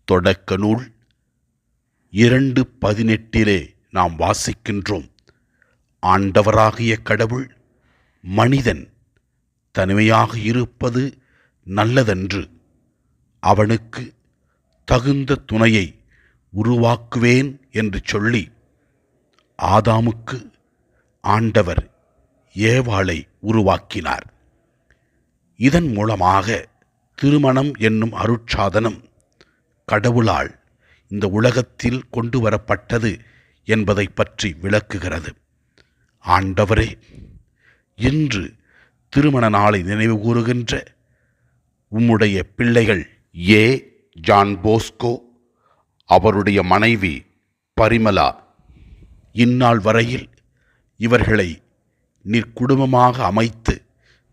தொடக்க நூல் 2:18 நாம் வாசிக்கின்றோம். ஆண்டவராகிய கடவுள் மனிதன் தனிமையாக இருப்பது நல்லதென்று அவனுக்கு தகுந்த துணையை உருவாக்குவேன் என்று சொல்லி ஆதாமுக்கு ஆண்டவர் ஏவாளை உருவாக்கினார். இதன் மூலமாக திருமணம் என்னும் அருட்சாதனம் கடவுளால் இந்த உலகத்தில் கொண்டு வரப்பட்டது என்பதை பற்றி விளக்குகிறது. ஆண்டவரே, இன்று திருமண நாளை நினைவு கூறுகின்ற உம்முடைய பிள்ளைகள் ஜான் போஸ்கோ, அவருடைய மனைவி பரிமலா, இந்நாள் வரையில் இவர்களை நிற்குடும்பமாக அமைத்து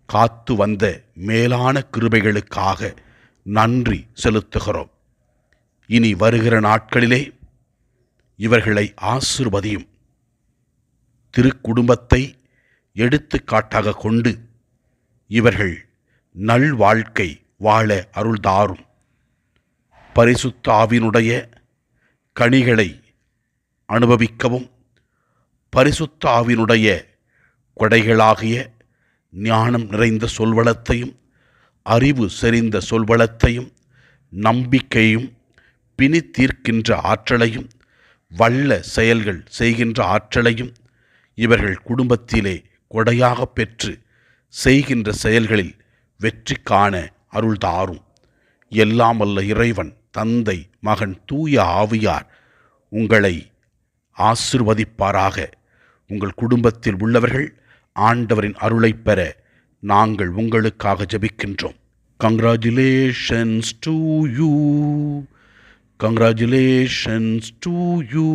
காத்து வந்த மேலான கிருபைகளுக்காக நன்றி செலுத்துகிறோம். இனி வருகிற நாட்களிலே இவர்களை ஆசீர்வதியும். திருக்குடும்பத்தை எடுத்துக்காட்டாக கொண்டு இவர்கள் நல்வாழ்க்கை வாழ அருள்தாரும். பரிசுத்த ஆவியினுடைய கனிகளை அனுபவிக்கவும், பரிசுத்த ஆவியினுடைய கொடைகளாகிய ஞானம் நிறைந்த சொல்வளத்தையும், அறிவு செறிந்த சொல்வளத்தையும், நம்பிக்கையும், பிணி தீர்க்கின்ற ஆற்றலையும், வல்ல செயல்கள் செய்கின்ற ஆற்றலையும் இவர்கள் குடும்பத்திலே கொடையாக பெற்று செய்கின்ற செயல்களில் வெற்றி காண அருள்தாரும். எல்லாம் வல்ல இறைவன், தந்தை, மகன், தூய ஆவியார் உங்களை ஆசிர்வதிப்பாராக. உங்கள் குடும்பத்தில் உள்ளவர்கள் ஆண்டவரின் அருளை பெற நாங்கள் உங்களுக்காக ஜெபிக்கின்றோம். Congratulations to you, congratulations to you,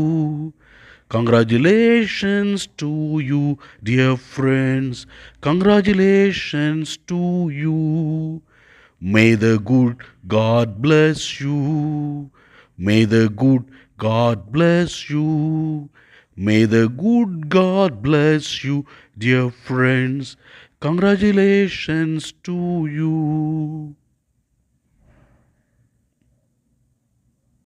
congratulations to you dear friends, congratulations to you. May the good God bless you. May the good God bless you. May the good God bless you, dear friends. Congratulations to you.